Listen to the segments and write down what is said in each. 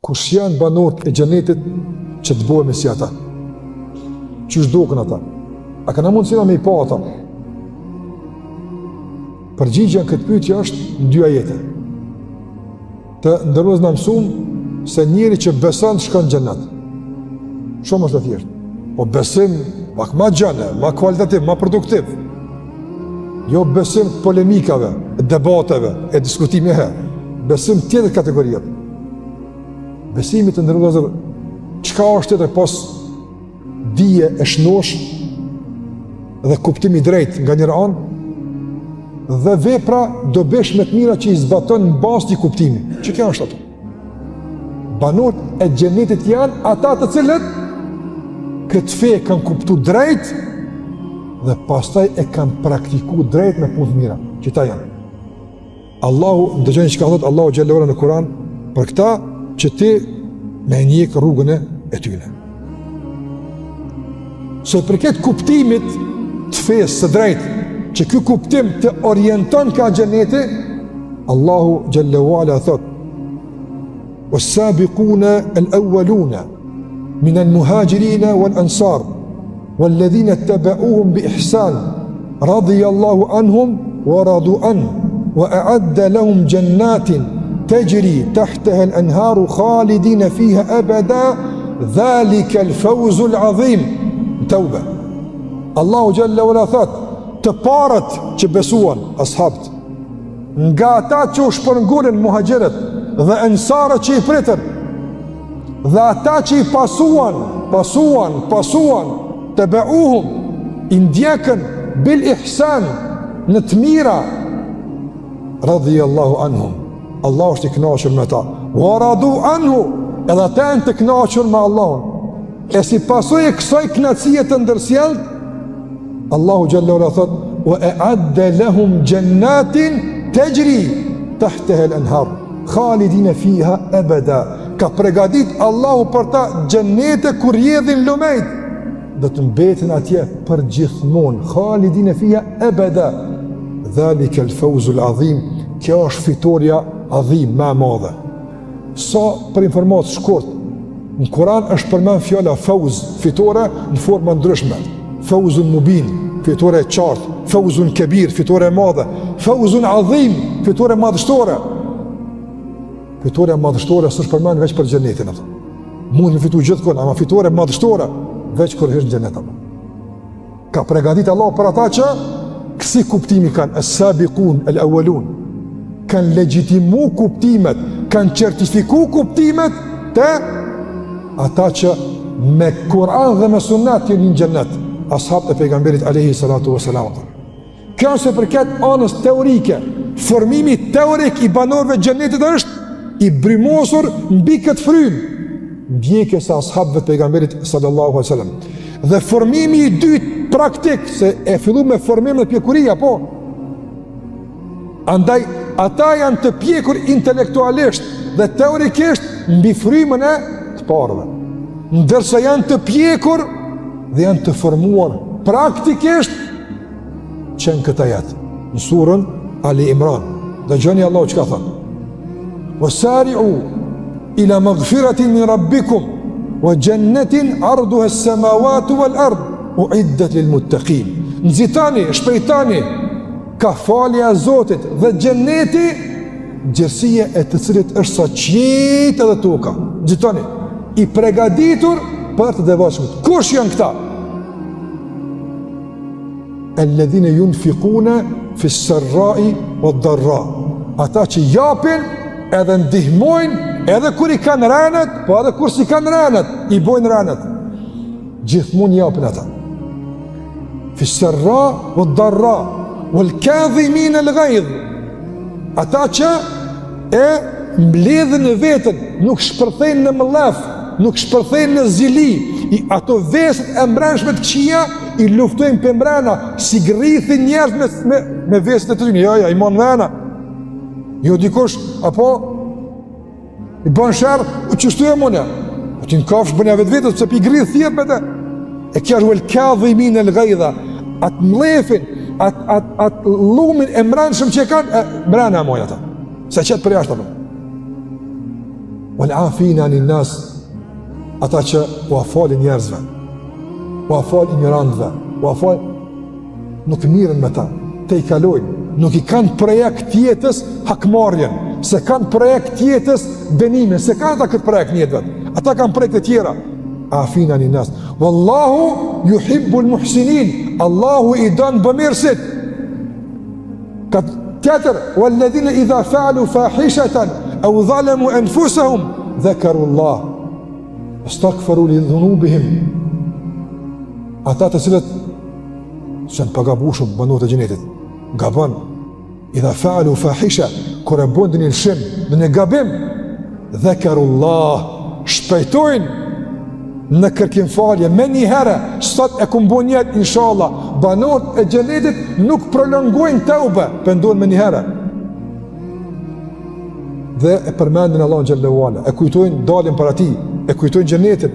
kush janë banorët e xhenetit që të bëhemi si ata? Qysh duken ata? A kanë mundësi me i pa ata? Përgjigjja në këtë pyetje është në 2 ajete. Të ndërruaz na mësuam se njeri që beson shkon në xhenet. Shumë është e thjeshtë. Po besim pak më gjallë, më kualitativ, më produktiv. Jo besim polemikave, debateve, e diskutimeve. Besim tjetër kategorie. Besimi të ndërruaz çka është edhe pas dije e shnosh dhe kuptimi drejt nga njëra anë dhe vepra do bësh me të mira që i zbaton në bazë të kuptimit. Që kjo është ato? Banorët e xhenetit janë ata të cilët këtë fe kanë kuptuar drejt dhe pastaj e kanë praktikuar drejt me punë të mira. Që ta janë. Allahu dëgjoni çka thot Allahu xhallahu ala në Kur'an për këta që ti me njek rrugën e tyne. Se përket kuptimit të fesë së drejtë, që ky kuptim të orienton ka xheneti, Allahu xhallahu ala thot: "Was-sabiquna al-awwaluna min al-muhajirin wal-ansar wal-ladhina ittaba'uuhum bi-ihsan radiyallahu anhum wa radu an wa a'adda lahum jannatin tajri tahtaha al-anharu khalidina fiha abada dhalika al-fawzu al-'azim." Tauba. Allahu xhallahu ala thot: të parët që besuan, ashabët, nga ata që u shpërngullin muhajgjerët dhe ensarët që i pritën, dhe ata që i pasuan, të beuhum, i ndjekën, bil ihsan, në të mira, radhiyallahu anhum, Allah është i kënaqur me ta, wa radu anhu, edhe ata janë të kënaqur me Allahun, e si pasojë kësaj kënaqësie të ndërsjellët, Allahu xhallahu ala thot: "Wa a'adda lahum jannatin tajri tahtaha al-anhar khalidina fiha abada." Ka përgatit Allahu për ta xhenete kur rrjedhin lumejt, do të mbeten atje për gjithmonë, khalidina fiha abada. Dhalika al-fawzu al-azim. Kjo është fitoria adhim, më e madhe. Sa për informatë shkurt, në Kur'an është përmend fjala fawz, fitore në forma ndryshme. Fawzun mubin, fitore e qartë, fawzun kebir, fitore e madhe, fawzun adhim, fitore madhështore. Fitore e madhështore s'është përmend veç për xhenetin atë. Mund të fitojë gjithkund, ama fitore madhështore veç kur hyj në xhenet atë. Ka përgatitur Allah për ata që kësi kuptimi kanë as-sabiqun al-awwalun. Kanë legjitimu kuptimet, kanë certifiku kuptimet të ata që me Kur'an dhe me Sunnet janë në xhenet. Ashabët e pejgamberit alayhi salatu wasalam. Kjo është përket anës teorike. Formimi teorik i banorëve të xhenetit është i brymosur mbi këtë frymë, ndjekjes së ashabëve të pejgamberit sallallahu alaihi wasallam. Dhe formimi i dytë praktik, se e fillu me formim dhe pjekuria, po. Andaj ata janë të pjekur intelektualisht dhe teorikisht mbi frymën e të parëve, ndërsa janë të pjekur dhe janë të formuar praktikisht që në këta jetë. Në surën Ali Imran, dhe gjoni Allah që ka thënë: "Wasari'u ila maghfiratin min rabbikum wa jannatin arduha as-samawati wal ard u'iddat lil muttaqin." Nxitani, shpejtani ka falja e Zotit dhe xheneti, gjërësia e të cilit është sa qiejt edhe toka. Nxitani, i përgatitur për të devotshmit. Kush janë këta? Alladhina yunfiquna fi s-sarra'i wad-dharra. Ata që japin edhe ndihmojnë edhe kur i kanë rënët, po edhe kur si kanë rënët, i bojnë rënët. Gjithmonë japin ata. Fi s-sarra' wad-dharra wal-kadhimin al-ghayz. Ata që e mbledhin në veten, nuk shpërthejnë në mëllaf, nuk shpërthejnë në zili, i ato vesët e mbrëmshme të këqija i luftojnë për mbrana, si grithin njerëz me vesët e të tyre. Ja, i mon vena. Jo dikush, apo i bën sherr, u qështu e mune. O ti në kafsh bënja vetë vetës, pëse pi grith thjet me te. E kja është el-kadhimin el-ghayza, atë mlefin, atë lumin e mbrëmshëm që e kanë, mbrana e mojnë ata. Se qëtë për jashtë apë. wal afina anin nas, ata që u afalin njerëzve, u afalin ignorantëve, u afalin, nuk mirën me ta, te i kalojnë, nuk i kanë projekt tjetës hakmarrjen, se kanë projekt tjetës dënimin, se kanë ata këtë projekt njetëve, ata kanë projekte tjera. Afina anin nas, wallahu yuhibbul muhsinin, Allahu i don bëmirësit. Tjetër, walladhina idha fa'alu fahishatan aw zalamu anfusahum dhakaru Allah astaghfaru li dhunubihim. Ata të cilët janë pagabushëm banorët e xhenetit, gabon, idha fa'alu fahisha, kur e bën një lëshim, në gabim, dhakaru Allah, shpejtojnë në kërkim falje, me një herë, sot e kumë bu njetë, inshallah, banorët e xhenetit nuk prolongojnë tauba, pëndohen me një herë. Dhe e përmendin Allahun xhallahu ala, e kujtojnë dalin para tij, e kujtojnë xhenetin,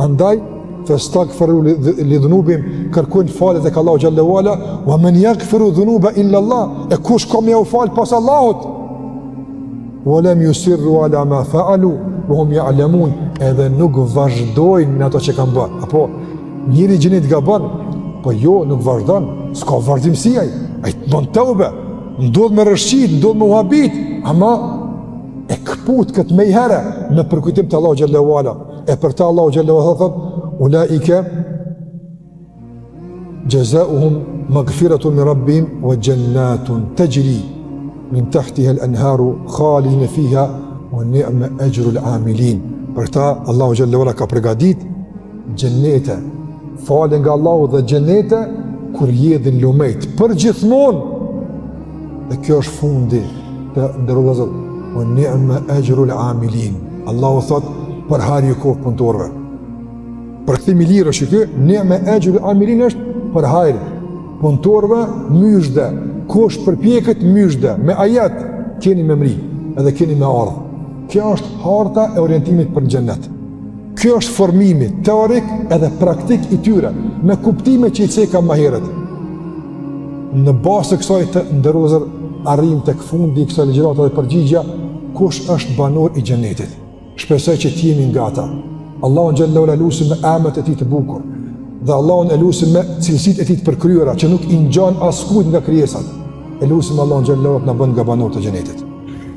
andaj, fastaghfiru li dhunubihim, kërkojnë falje tek Allahu xhallahu ala, wa man yaghfiru dhunuba illa Allah, e kush ka më u fal pas Allahut? Wa lam yusirru ala ma fa'alu wa hum ya'lamun, edhe nuk vazhdojnë në ato që kanë bërë. Apo njëri xhenit gabon, po jo, nuk vazhdon, s'ka vazhdimsi ai. Ai bën tauba, ndodh me rëshqit, ndodh me uhabit, ama e këput këtë me i herë në përkujtim të Allahu xhallahu ala. E për ta Allahu xhallahu ala thot, ulaika jazaohum maghfiratun min rabbihim wa jannatun tajri min tahtiha al-anharu khalidina fiha wa ni'ma ajru al-amilin. Për ta Allahu xhallahu ala ka përgatit xhenete, falë nga Allahu dhe xhenete kur jedhin lumejt për gjithmonë. Dhe kjo është fundi të ndërrugëzat. Wa ni'ma ajru al-amilin. Allahu thot për har ju kohë punëtorëve. Për këthimi lirë është që ni'ma ajru al-amilin është për hajrë. Punëtorëve myshde, kush përpjeket myshde, me ajet keni me mri, edhe keni me ardhë. Kjo është harta e orientimit për xhenet. Kjo është formimi teorik edhe praktik i tyre, me kuptime që i ceka më herët. Në basë të kësaj të ndërrozër, arrim të këfundi i kësaj ligjërate dhe përgjigja, kush është banor i xhenetit. Shpresoj që ti jemi nga ata. Allahun xhallahu ala lusim me emrat e tij të bukur, dhe Allahun e lusim me cilësitë e tij të përkryera, që nuk i ngjan askujt nga krijesat. E lusim Allahun xhallahu të na bën nga banorët e xhenetit.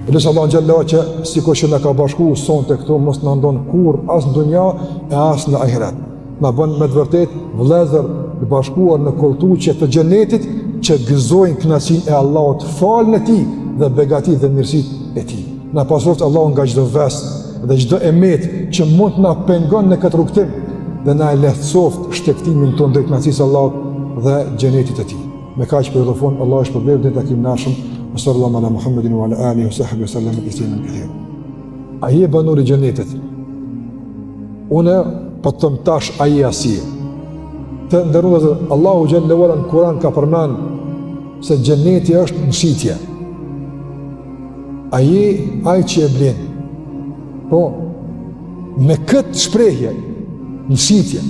E lusim Allahun xhallahu që sikur që na ka bashkuar sonte këtu, mos na ndon kurr as në dunja e as në ahiret. Na bën me të vërtet vëllezër të bashkuar në koltuqe të xhenetit, që gëzojnë kënaqësinë e Allahut, falën e tij dhe begatitë dhe mirësitë e tij. Na pasroft Allahu nga çdo ves dhe çdo emet që mund të na pengon në këtë rrugtim, dhe na e lehtësoft shtektimin tonë drejt kënaqësisë së Allahut dhe xhenetit të tij. Me kaq për telefon, Allah është problem dhe takim nashëm. Sallallahu ala Muhammedin wa ala alihi wa sahbihi sallam tasliman kathira. Ai e banori xhenetit. Unë po të them tash ai asi. Të ndërrua Allahu xhallahu ala në Kur'an ka përmend se xheneti është mëshitje. Ai që e blen. Po me këtë shprehje mëshitje.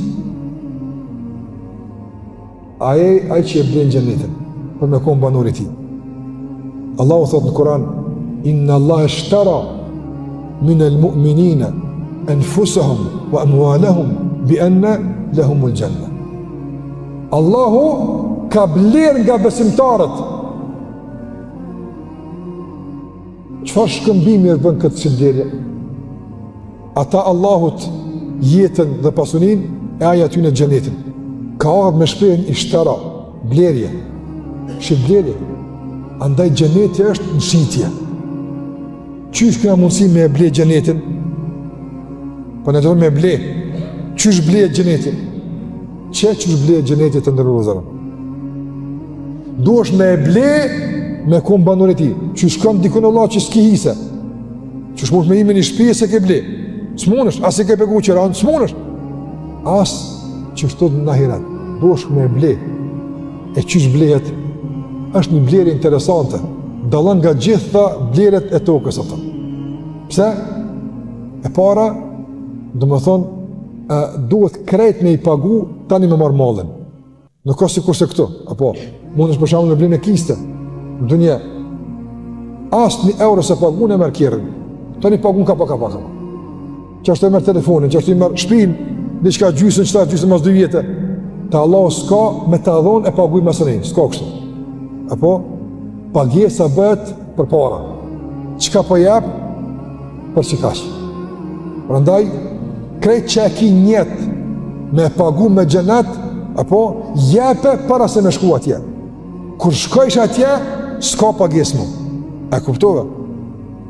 Ai që e blen xhenetin për me kon banori i tij. Allahu thot në Kur'an, inna Allah ishtara min al-mu'minina anfusahum wa amwalahum bi anna lahumul janna. Allahu ka bler nga besimtarët. Çfarë shkëmbimi e bën këtë shënderje? Ata Allahut jetën dhe pasurinë e ai aty në xhenetin. Ka ardhur me shprehjen ishtara, blerje. Shiblerje. Andaj xheneti është mëshitje. Qysh ka mundësi me e ble xhenetin? Po ne do me ble. Qysh ble xhenetin? Qysh ble xhenetin të ndërrozën? Duhesh me e ble me kon banor e tij. Qysh kanë dikon Allah që s'ki hise? Qysh mund me ime një shtëpi se ke ble? S'munësh, as e ke pegu qëran, s'munësh. As që shtot në ahiret. Duhesh me e ble. E qysh blehet? Është një blerje interesante, dallon nga gjitha bleret e tokës ato. Pse? E para, duhet krejt me i pagu tani me marr mallin. Nuk ka sikur se këtu, apo mundesh për shembull me blerjen e kiste. Në dunjë, as një euro se pagun e merr kirën. Tani pagun ka pak. që është e merë telefonin, që është i merë shpin, diçka gjysën, qëta gjysën mas 2 vjetë, të Allah s'ka me të adhon e paguj masërin, s'ka kështu. Apo, pagjesa bëhet për para. Qka po jep, për që kash. Prandaj, krejt që e ki njetë me pagu me gjenet, apo, jepe para se me shku atje. Kur shkojsh atje, s'ka pagjes mu. E kuptove?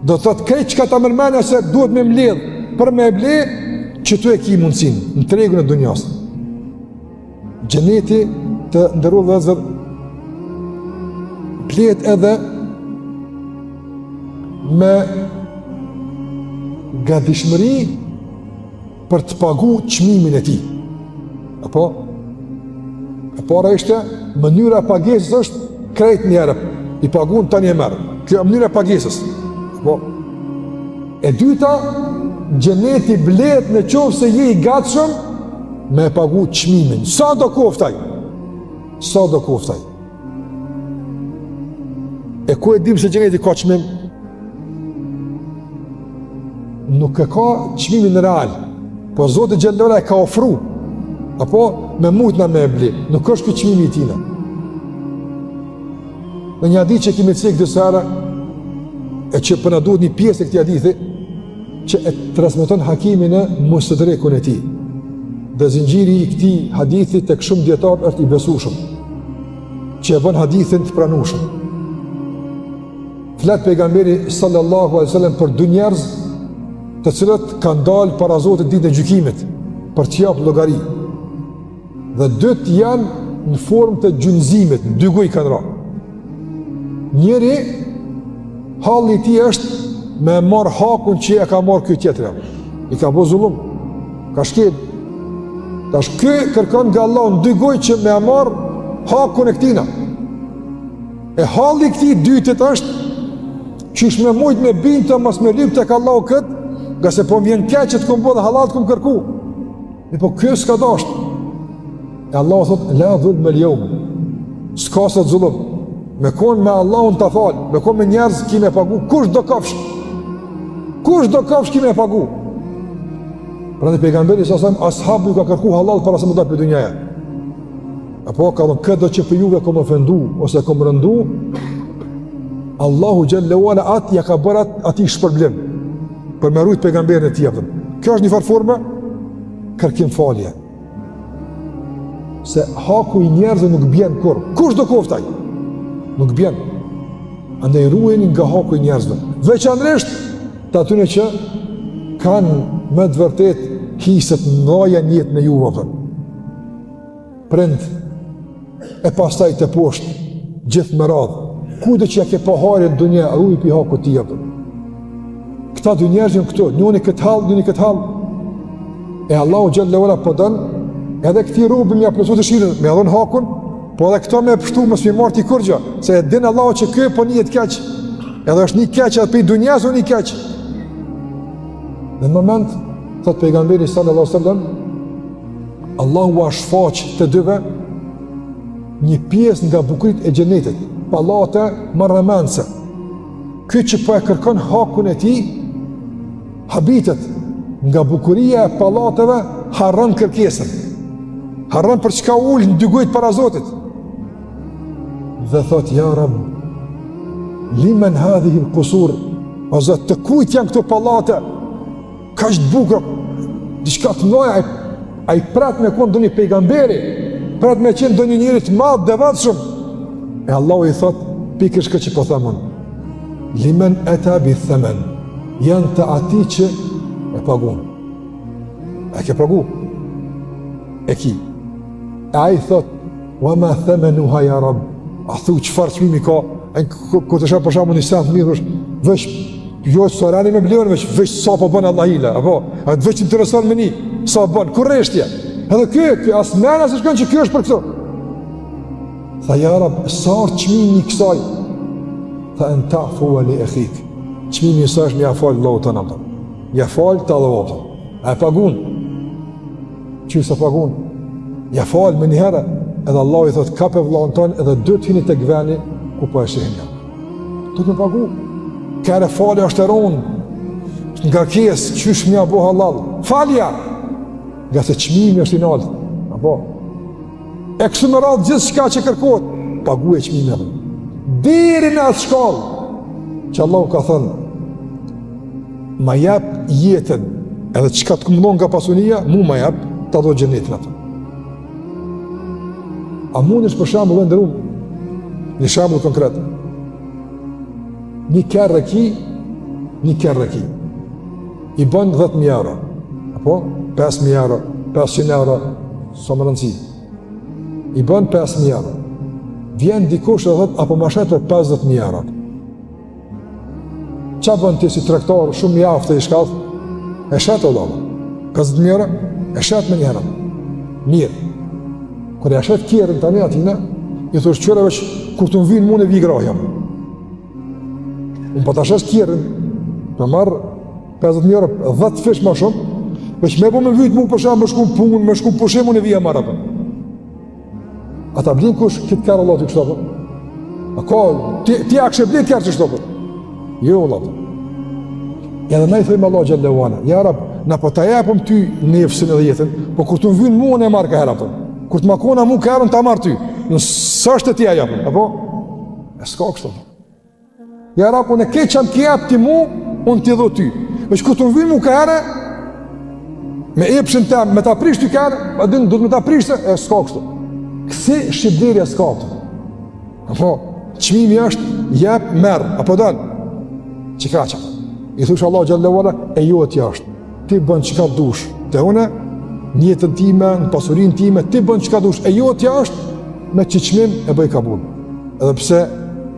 Do të thotë krejt që ka ta mërmene se duhet me mbledh, për me mbledh, që tu e ki mundësin, në tregun e dunjas. Gjeneti të ndërru vëzër, plet edhe me gatishmëri për të pagu çmimin e tij. Apo? E para ishte, mënyra e pagesës është krejt njerë, i pagun tani e merë. Kjo e mënyra e pagesës. Apo? E dyta, gjeneti blet në qovë se je i gatshëm me pagu çmimin. Sa do koftaj? Sa do koftaj? E ku e dim se gjeneti ka çmim? Nuk e ka çmimin real, po Zoti Gjellera e ka ofru, apo me mujtna me e bli, nuk është këtë çmimi i tina. Në një hadith që kemi cekë dësara, e që përna duhet një pjesë e këti hadithi, që e transmeton Hakimi në Mustadrekun e tij. Dhe zinxhiri i këtij hadithi tek shumë dietar është i besueshëm, që e bën hadithin të pranueshëm. Flet pejgamberi sallallahu alaihi wasallam për 2 njerëz të cilët kanë dalë para Zotit ditën e gjykimit për të japur llogari. Dhe 2 janë në formë të gjunjëzimit, 2 goj kanë ra. Njëri halli i tij është me marr hakun që e ka marr ky tjetri. I ka bërë zullum, ka shkel. Tash ky kërkon nga Allahu 2 goj që me marr hakun e këtina. E halli i këtij dytit është qysh me mujt me binte mas me lyp tek Allahu kët, nga se po m'vjen keq që të kom bërë dhe halal të kom kërku. E po kjo s'ka dasht. E Allahu thot, la dhulm al-yawm. S'ka sot zullum. Me kon me Allahun ta fal, me kon me njerëz ki me pagu, kush do kafsh? Kush do kafsh ki me pagu? Prandaj pejgamberi sa sa ashabu ka kërku halal para se më dal për dunjaja. Apo ka thënë këtë do që për juve kom ofendu ose kom rëndu, Allahu xhallahu ala ja ka bërë atij shpërblim për me rujt pejgamberin e tij. Kjo është një farë forme kërkim falje. Se haku i njerëzve nuk bjen kur. Kush do koftaj? Nuk bjen. Andaj ruajeni nga haku i njerëzve. Veçanërisht të atyre që kanë me të vërtet hiset ndaja në jetën e juve. Prind e pastaj të poshtë gjithë me radhë. Kujtë që ja ke paharje në dunja, ruaj pi haku tij. Këta 2 njerëz janë këtu, njëri këtë hall, njëri këtë hall. E Allahu xhallahu ala po don edhe këtij robi më aplosot dëshirën, më dhon hakun, po edhe këto më pështu mos më marti kurrë, se e din Allahu që ky po nihet keq. Edhe është një keq atë pi dunjas unë i keq. Në moment thot pejgamberi sallallahu alaihi wasallam, Allahu u shfaq të dyve një pjesë nga bukuritë e xhenetit, pallate marrëmendse. Ky që po e kërkon hakun e tij, habitet nga bukuria e pallateve, harron kërkesën. Harron për çka ul në 2 gojë para Zotit. Dhe thot ja Rab, liman hadhihi al-qusur? O Zot, të kujt janë këto pallate? Kaq të bukura, diçka të mëdha, ai prat me kon doni pejgamberi, prat me qenë doni njëri të madh devotshëm. E Allahu i thot pikërisht këtë që po thamon. Liman ata bi thaman, janë të ati që e pagun. E ke pagu? E ki. E a i thot, wa ma thamanuha ya Rab, a thu qëfar çmimi ka, ku të shë përshamu një sen të mirë, veç, jo që sorani me bleon, veç sa po bënë Allah ila, apo, a të veç intereson me një, sa bënë, kur reshtje. Edhe kjo, as mena se shkon që kjo është për këto. Tha ja Rab, sa është çmimi i kësaj? Tha në ta'fu li akhik. Çmimi i saj është mja falë Allahu të nëmë. Ja falë të Allahu. A e pagun? Qysa pagun? Ja falë me njëherë, edhe Allahu i thot kape vllahun tonë edhe 2 të hini të gveni ku po e shihin ja. Tu të pagu. Kere falë është e ronë. nga kjes, qysh mja bo halal, falja, nga se çmimi është i naltë, apo, e kësë më radhë gjithë shka që kërkot, pagu e çmimi edhe, deri në atë shkallë, që Allahu ka thënë, ma jep jetën, edhe qka të këmëllon nga pasunia, mu ma jep, ta do gjenetin atë. A mund është për shambull e ndërum, një shambull konkret, një kërë rëki, i bën 10.000 euro, apo 5.000 euro, 500 euro, s'o më rëndësi, i bën 5.000 euro, vjen dikush dhe dhët, apo ma shetë për 50.000 euro. Qa bën ti si trektar, shumë jaftë e i shkath, e shetë o lava, 50.000 euro, e shetë me njëherë, mirë. Kër e shetë kjerën tani atina, i thush qëre veç, kur të më vinë mune vi grahja. Unë pa të shetë kjerën, me marë 50.000 euro, 10 fish ma shumë, veç me po me vytë mu përshem, me shku punë, me shku përshem, unë e vija marë apë. A ta blinë kush, kitë kërë Allah të kështë apë? A ka, ti a kështë blinë kërë që shtë apë? Jo, Allah. Edhe me i thëjmë Allah Gjellewala, ja rab, na po ta jepëm ty nefësin edhe jetën, po kur të më vynë mu, unë e marë këherë apë. Kur të makona mu kërën të marë ty, nësë është të tja japën, apo? E s'ka kështë apë. Ja rab, unë e ke që më kjepë ti mu, unë t'i dho ty. Veç kur të më vynë mu kërë, me epshin tem, me ta prish ty kërë, du të me ta prishtë, e s'ka kështë. Kësi shqipdirja s'ka të. Apo, qmimi është jep merë, apo dalë, që ka që. I thush Allah Gjallewala, e jo e tja është. Ti bën që ka dush, të une, njëtën time, në pasurin time, ti bën që ka dush, e jo e tja është, me qiqmim e bëj kabul. Edhe pse,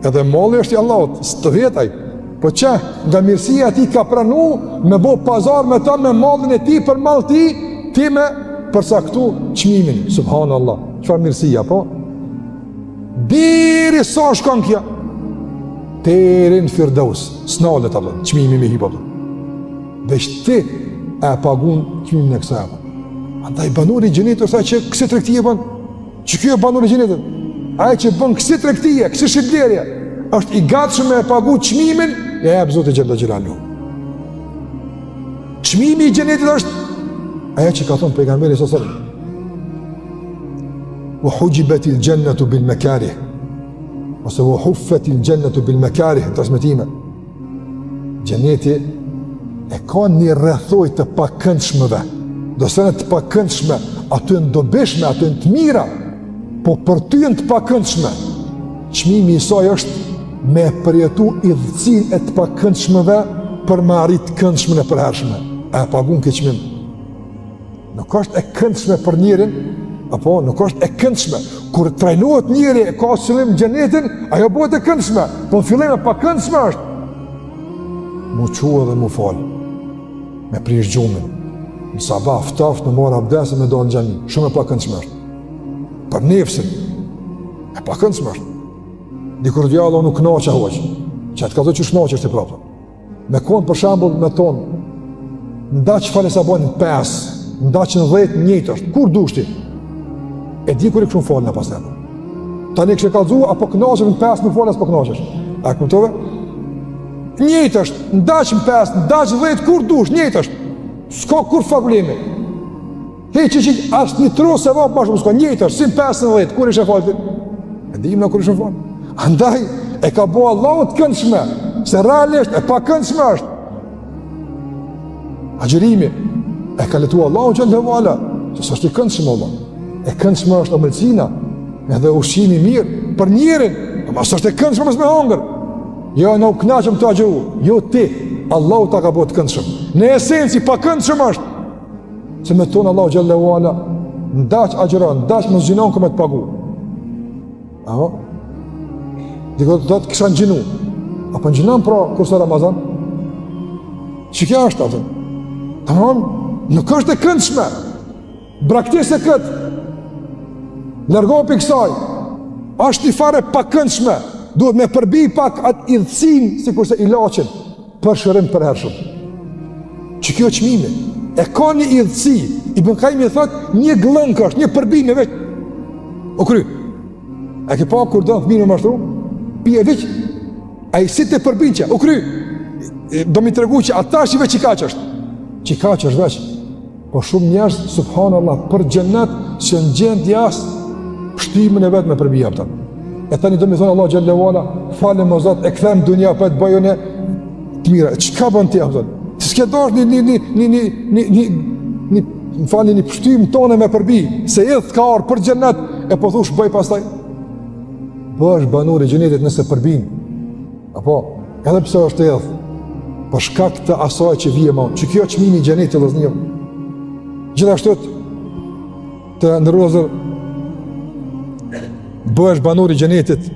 edhe molli është i Allahot, së të vjetaj, po që, nga mirësia ti ka pranu, me bo pazar me ta, me mallin e ti, për mall ti me përsaktu qmimin, subhanallah, qëfar mirësia, po? Diri sa shkon kja, terin Firdaus, s'nalet Allah, qmimi me hipa të. Veç ti e pagun qmimin e kësa e pa. Andaj banur i gjenitur, sa që kësi trektije bën, që kjo e banur i gjenitur, aje që bën kësi trektije, kësi shqiplerje, është i gatshëm me e pagu qmimin, e e Zotë Gjellë Gjellalu. Qmimi i gjenetit është, aje që ka thonë pejgamberi sasër, u hujibet il gjennetu bil mekarih, ose u huffet il gjennetu bil mekarih, në transmitime. Gjeneti e ka një rrethoj të pakëndshmëve, do se në të pakëndshme, aty në dobishme, aty në të mira, po për ty në të pakëndshme, qmimi i saj është me përjetu idhëcin e të pakëndshmëve për me arrit këndshmën e përhershme. E pagun këtë qmim. Nuk është e këndshme për njerin, apo nuk është e këndshme. Kur trajnohet njeri e ka sëllim gjenetin, ajo bëhet e këndshme, po në fillim e pakëndshme është. Mu qua dhe mu falë, me prish gjumin, në sabah, ftaft, në mora abdesë, me do në gjeni, shumë e pakëndshme është. Për nefësin, e pakëndshme është. Dikur djallo nuk knaqe hoqë, që atë ka të që shnaqe është i prapë. Me konë për shambull me tonë, nda që fale sa bojnë 5, nda që në 10 njëjtë është, kur dushti? E di kur i këshumë falën e pas të. Ta një kështë e kalëzu, apo knaqe në 5 në falën, apo knaqe është. A këmëtove? Njëjtë është, nda që në 5, nda që 10, kur dush, njëjtë është. S'ka kur problemi. Hej që asë një tro se vapë ma shumë s'ka, njëjtë është, si në 5 në 10, kur ishe falën? E di im në kur ishe falën. Andaj, e ka bo Allahut këndshme, se realisht e pa këndshme është. Agjerimi, e ka letu Allahut Gjellewala, që së është i këndshme Allah. E këndshme është omëlsina, edhe ushqimi mirë, për njerin, ma së është e këndshme mësë me hangër. Jo, në u knaqëm të agjeru, jo ti, Allahut ta ka bo të këndshme. Në esenci, pa këndshme është. Se me tonë Allahut Gjellewala, ndaq agjeran, ndaq më zhinon këme të pagu. Aho? Diko do të kisha në gjinu. Apo në gjinan pra kurse Ramazan? Që kja është atë? Tamam, nuk është e këndshme. Braktisë e këtë. Lërgopi kësaj. Ashtë i fare pa këndshme. Duhet me përbi pak atë idhësin, si kurse ilaqin, për shërim për hershëm. Që kjo qmimi. E ka një idhësi. I bënkajmi e thot, një glënkë është, një përbime veç. O kry. E ke pa kur do në fëmijë me mashtru? Pije veç, a i si të përbinqe, u kry, do mi tregu që ata është i veç qikaq është. Qikaq është veç. Po shumë njerëz, subhanallah, për xhennet që në gjendje as pështimin e vetë me përbija pëta. E tani do mi thonë Allah xhallahu ala, falem o Zot, e kthem dunia për të bëjone të mira. Çka bën ti apo? Ti s'ke dash një pështim tonë me përbi, se edh ka orë për xhennet, e po thush bëj pastaj. Bësh banor i xhennetit nëse përbin. Apo, edhe pse është edh, për shkak të asaj që vije më, që kjo çmimi i xhenetit vëllaznia. Gjithashtu të ndërrozër, bësh banor i xhenetit,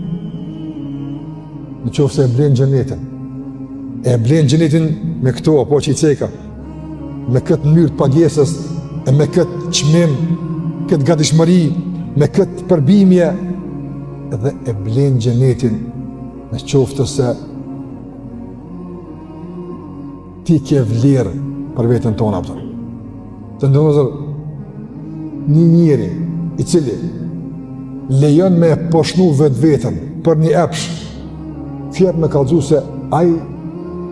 në qoftë se e blen xhenetin. E blen xhenetin me këto apo që i ceka, me këtë mënyrë të pagesës, e me këtë çmim, këtë gatishmëri, me këtë përbimje, dhe e blen xhenetin në qoftë se ti ke vlerë për veten tonë apo. Të ndonëzër, një njeri i cili lejon me poshnu vetë-vetën për një epsh, fjep me kallëzu se ai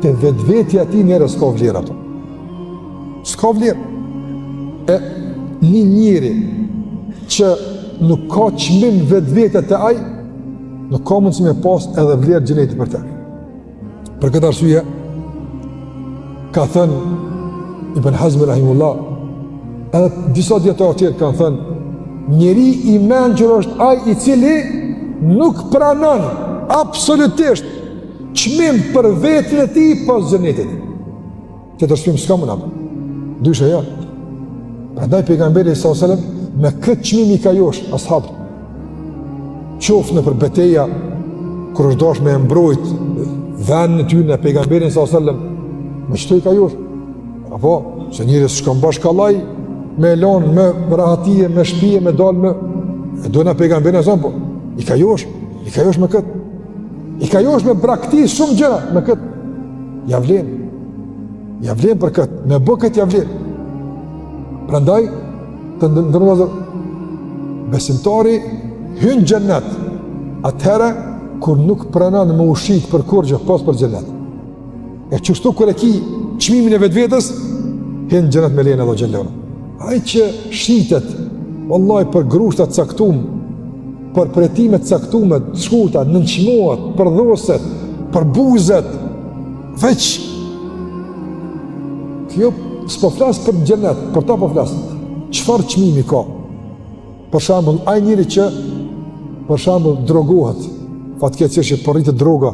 të vetë-vetja ti njerë s'ka vlerë ato. S'ka vlerë. E një njeri që nuk ka çmim vetë-vetët të ai, nuk ka mundësi me pas edhe vlerë xhenetit për te. Për këtë arsye, ka thënë Ibn Hazm rahimullah, edhe disa dietarë tjerë kanë thënë, njeri i mençur është ai i cili nuk pranon absolutisht çmim për vetën e tij pas xhenetit. Që të shpim s'ka mund apo. Dyshe ja. Prandaj pejgamberi sallallahu alajhi wasallam me këtë çmim i ka josh ashabët. Qoftë në për betejë kur është dash me mbrojt vendin e tyre në pejgamberin sallallahu alajhi wasallam, me çto i ka josh. Apo se njerëz shkon bashkallaj me lon, me rahatie, me shtëpi, me dal me do na pejgamberin sa po. I ka josh me këtë. I ka josh me braktis shumë gjëra me këtë. Ja vlen për këtë, me bë këtë ja vlen. Prandaj të ndërmozë besimtari hyn xhennet atëherë kur nuk pranon me ushqit për kurrë pas për xhennet. E çështu kur e ki çmimin e vetvetes, hyn xhennet me lejen e Allahu xhallahu. Ai që shitet wallahi për grushta të caktuar, për pretime të caktuara, të shkurta, nënçmohet, për dhoset, për buzët, veç kjo s'po flas për xhennet, për ta po flas. Çfarë çmimi ka? Për shembull, ai njeri që për shembull drogohet, fatkeqësisht që porritet droga,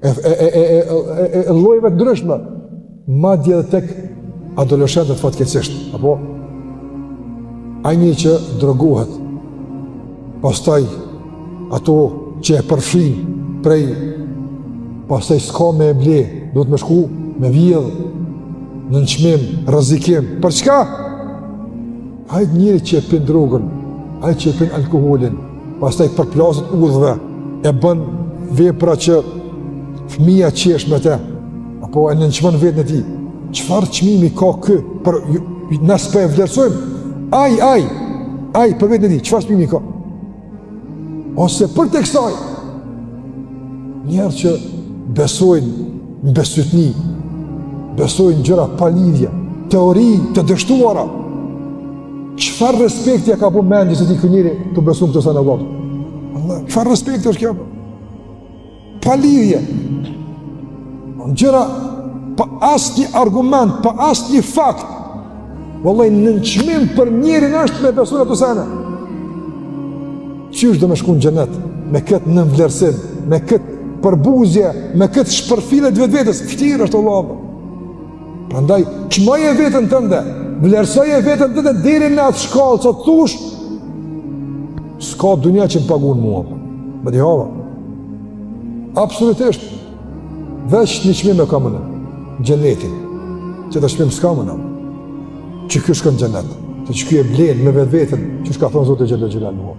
e llojeve të ndryshme, madje edhe tek adoleshentët fatkeqësisht, apo ai njeri që drogohet, pastaj ato që e përfshin prej, pastaj s'ka me e ble, duhet me shku me vjedh, në nënçmim, rrezikim. Për çka? Ai njeri që e pin drogën, ai që e pin alkoolin, pastaj përplaset udhëve, e bën vepra që fëmia qesh me te, apo e nënçmon vetën e tij. Çfarë çmimi ka ky për na s'po e vlerësojmë? Ai për vetën e tij, çfarë çmimi ka? Ose për tek kësaj njerëz që besojnë në besytni, besojnë gjëra pa lidhje, teori të dështuara. Çfarë respekti ka bu mendjes se ti ky njeri të beson këtë sanë Allah? Allah, çfarë respekti është kjo? Pa lidhje. Gjëra pa asnjë argument, pa asnjë fakt. Wallahi nënçmim për njerin është me beson ato sanë. Qysh do me shku në xhenet me këtë nënvlerësim, me këtë përbuzje, me këtë shpërfilje të vetvetes? Vërtet është Allah. Prandaj çmoje veten tënde, vlerësoje veten tënde deri në atë shkallë që thosh s'ka dunia që më paguën mua. Më di hava. Absolutisht. Veç një çmim e kam në xhenetin. Që ta shpim s'ka më. Që ky shkon në xhenet. Se që ky e blen me vetveten, që shka thonë Zoti xhallahu xhallahu.